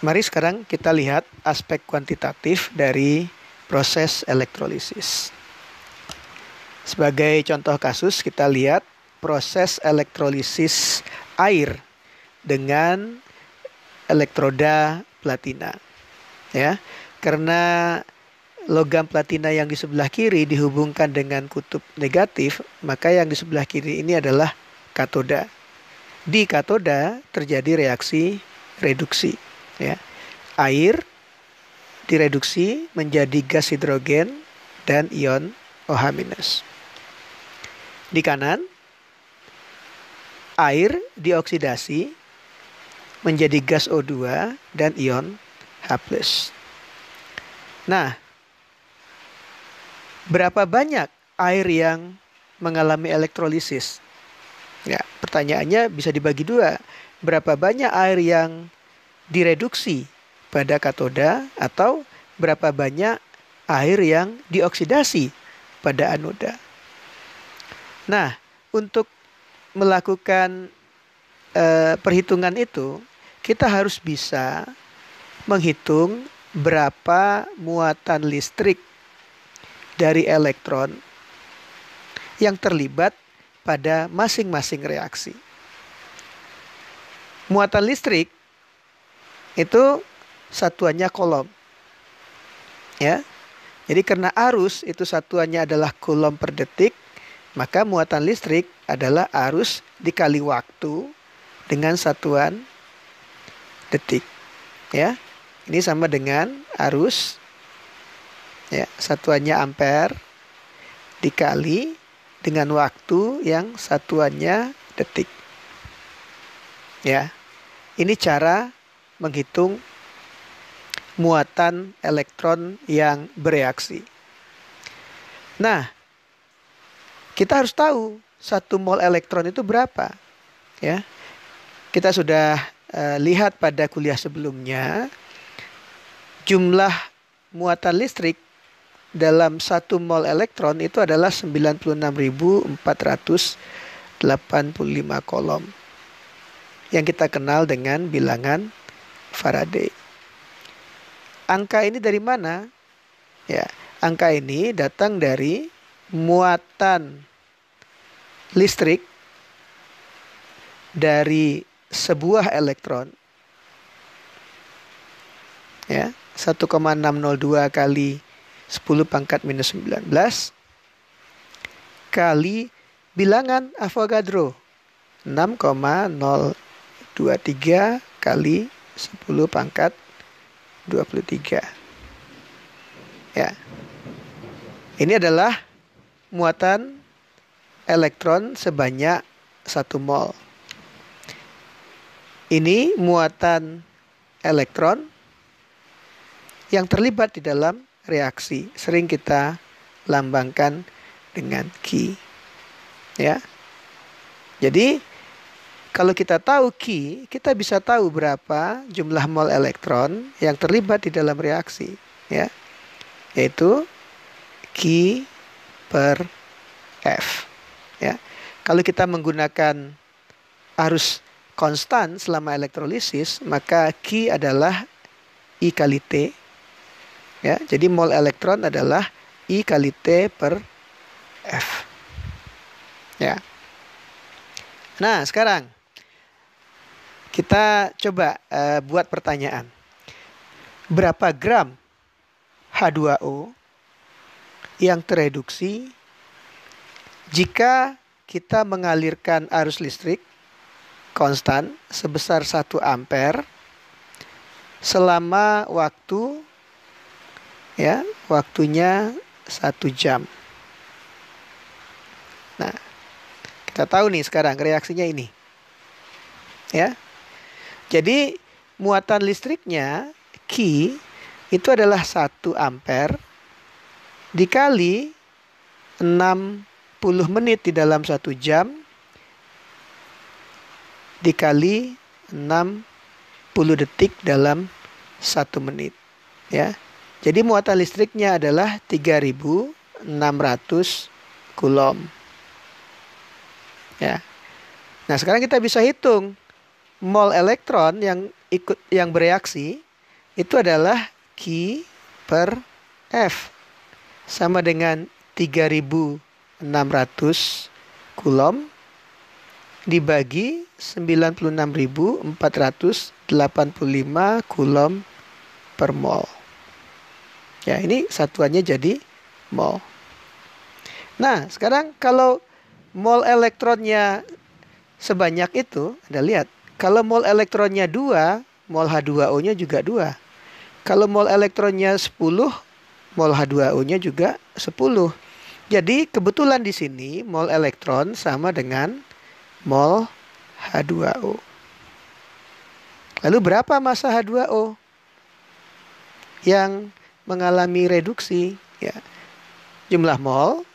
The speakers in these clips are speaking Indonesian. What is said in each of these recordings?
Mari sekarang kita lihat aspek kuantitatif dari proses elektrolisis. Sebagai contoh kasus, kita lihat proses elektrolisis air dengan elektroda platina. Ya, karena logam platina yang di sebelah kiri dihubungkan dengan kutub negatif, maka yang di sebelah kiri ini adalah katoda. Di katoda terjadi reaksi reduksi. Ya, air direduksi menjadi gas hidrogen dan ion OH-. Di kanan, air dioksidasi menjadi gas O2 dan ion H+. Nah, berapa banyak air yang mengalami elektrolisis? Ya, pertanyaannya bisa dibagi dua. Berapa banyak air yang direduksi pada katoda atau berapa banyak air yang dioksidasi pada anoda? Nah, untuk melakukan perhitungan itu, kita harus bisa menghitung berapa muatan listrik dari elektron yang terlibat pada masing-masing reaksi. Muatan listrik itu satuannya coulomb. Ya. Jadi karena arus itu satuannya adalah coulomb per detik, maka muatan listrik adalah arus dikali waktu dengan satuan detik. Ya. Ini sama dengan arus, ya, satuannya ampere dikali dengan waktu yang satuannya detik. Ya. Ini cara menghitung muatan elektron yang bereaksi. Nah, kita harus tahu 1 mol elektron itu berapa. Ya. Kita sudah lihat pada kuliah sebelumnya, jumlah muatan listrik dalam 1 mol elektron itu adalah 96.485 coulomb, yang kita kenal dengan bilangan Faraday. Angka ini dari mana? Ya, angka ini datang dari muatan listrik dari sebuah elektron. Ya, 1,602 kali 10 pangkat minus 19 kali bilangan Avogadro 6,023 kali 10 pangkat 23. Ya. Ini adalah muatan elektron sebanyak 1 mol. Ini muatan elektron yang terlibat di dalam reaksi. Sering kita lambangkan dengan Q. Ya. Jadi kalau kita tahu Q, kita bisa tahu berapa jumlah mol elektron yang terlibat di dalam reaksi, ya. Yaitu Q per F, ya. Kalau kita menggunakan arus konstan selama elektrolisis, maka Q adalah I kali T. Ya, jadi mol elektron adalah I kali T per F. Ya. Nah, sekarang kita coba buat pertanyaan. Berapa gram H2O yang tereduksi jika kita mengalirkan arus listrik konstan sebesar 1 ampere selama waktu, ya, waktunya 1 jam. Nah, kita tahu nih sekarang reaksinya ini. Ya. Jadi muatan listriknya Q itu adalah 1 ampere dikali 60 menit di dalam 1 jam dikali 60 detik dalam 1 menit. Ya. Jadi muatan listriknya adalah 3.600 coulomb. Ya. Nah, sekarang kita bisa hitung mol elektron yang bereaksi itu adalah Q per F. Sama dengan 3.600 Coulomb dibagi 96.485 Coulomb per mol. Ya, ini satuannya jadi mol. Nah, sekarang kalau mol elektronnya sebanyak itu, Anda lihat. Kalau mol elektronnya 2, mol H2O-nya juga 2. Kalau mol elektronnya 10, mol H2O-nya juga 10. Jadi kebetulan di sini mol elektron sama dengan mol H2O. Lalu berapa massa H2O yang mengalami reduksi? Ya, jumlah mol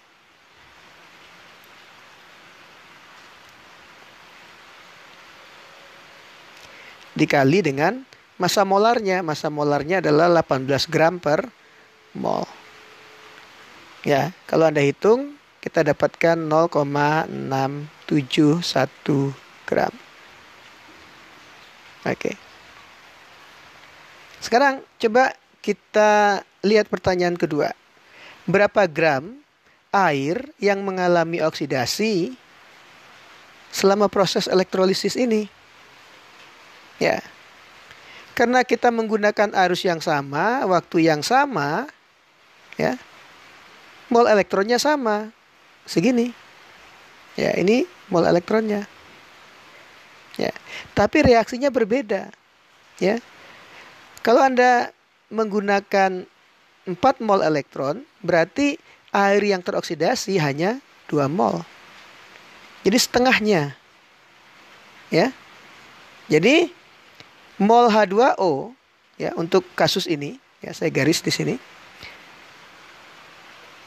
dikali dengan massa molarnya. Massa molarnya adalah 18 gram per mol. Ya, kalau Anda hitung, kita dapatkan 0,671 gram. Oke. Sekarang coba kita lihat pertanyaan kedua. Berapa gram air yang mengalami oksidasi selama proses elektrolisis ini? Ya. Karena kita menggunakan arus yang sama, waktu yang sama, ya. Mol elektronnya sama. Segini. Ya, ini mol elektronnya. Ya. Tapi reaksinya berbeda. Ya. Kalau Anda menggunakan 4 mol elektron, berarti air yang teroksidasi hanya 2 mol. Jadi setengahnya. Ya. Jadi mol H2O, ya, untuk kasus ini, ya, saya garis di sini.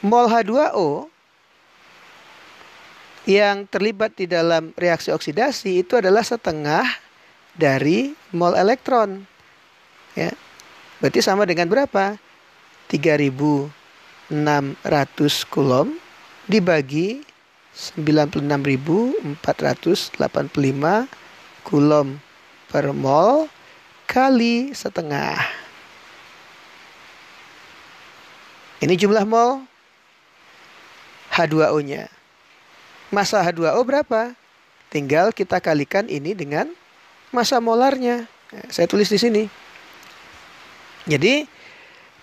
Mol H2O yang terlibat di dalam reaksi oksidasi itu adalah setengah dari mol elektron. Ya. Berarti sama dengan berapa? 3.600 Coulomb dibagi 96.485 Coulomb per mol kali setengah. Ini jumlah mol H2O-nya. Massa H2O berapa? Tinggal kita kalikan ini dengan massa molarnya. Nah, saya tulis di sini. Jadi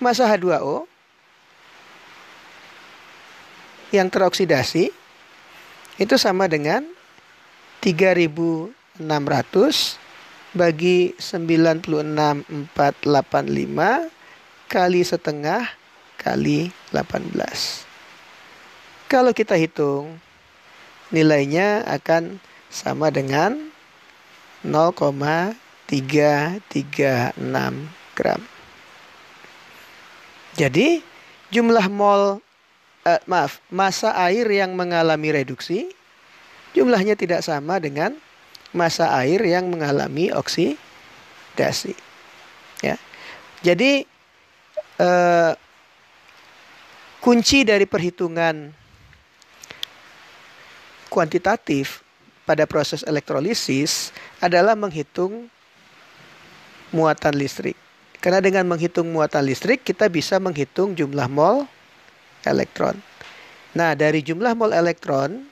massa H2O yang teroksidasi itu sama dengan 3.600 bagi 96.485 kali setengah kali 18. Kalau kita hitung, nilainya akan sama dengan 0,336 gram. Jadi jumlah massa air yang mengalami reduksi jumlahnya tidak sama dengan massa air yang mengalami oksidasi. Ya. Jadi kunci dari perhitungan kuantitatif pada proses elektrolisis adalah menghitung muatan listrik. Karena dengan menghitung muatan listrik kita bisa menghitung jumlah mol elektron. Nah, dari jumlah mol elektron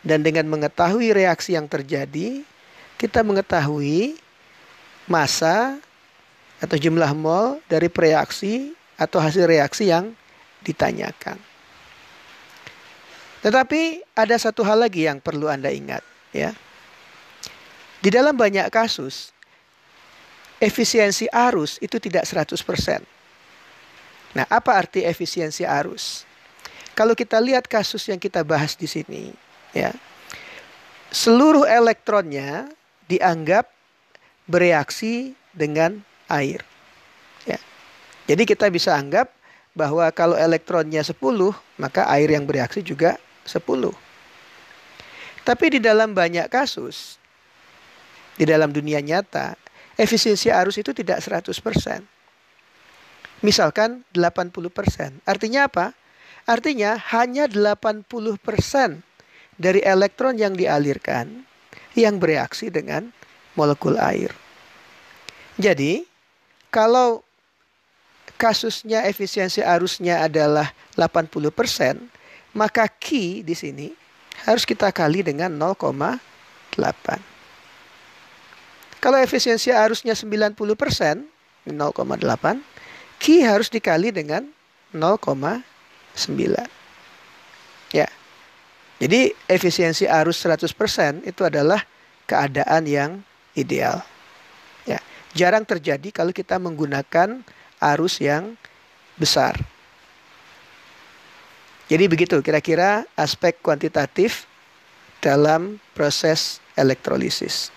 dan dengan mengetahui reaksi yang terjadi, kita mengetahui massa atau jumlah mol dari reaksi atau hasil reaksi yang ditanyakan. Tetapi ada satu hal lagi yang perlu Anda ingat, ya. Di dalam banyak kasus, efisiensi arus itu tidak 100%. Nah, apa arti efisiensi arus? Kalau kita lihat kasus yang kita bahas di sini, ya, seluruh elektronnya dianggap bereaksi dengan air. Ya. Jadi kita bisa anggap bahwa kalau elektronnya 10, maka air yang bereaksi juga 10. Tapi di dalam banyak kasus, di dalam dunia nyata, efisiensi arus itu tidak 100%. Misalkan 80%. Artinya apa? Artinya hanya 80% dari elektron yang dialirkan yang bereaksi dengan molekul air. Jadi, kalau kasusnya efisiensi arusnya adalah 80%, maka Q di sini harus kita kali dengan 0,8. Kalau efisiensi arusnya 90%, 0,8, Q harus dikali dengan 0,9. Ya. Jadi efisiensi arus 100% itu adalah keadaan yang ideal. Ya. Jarang terjadi kalau kita menggunakan arus yang besar. Jadi begitu kira-kira aspek kuantitatif dalam proses elektrolisis.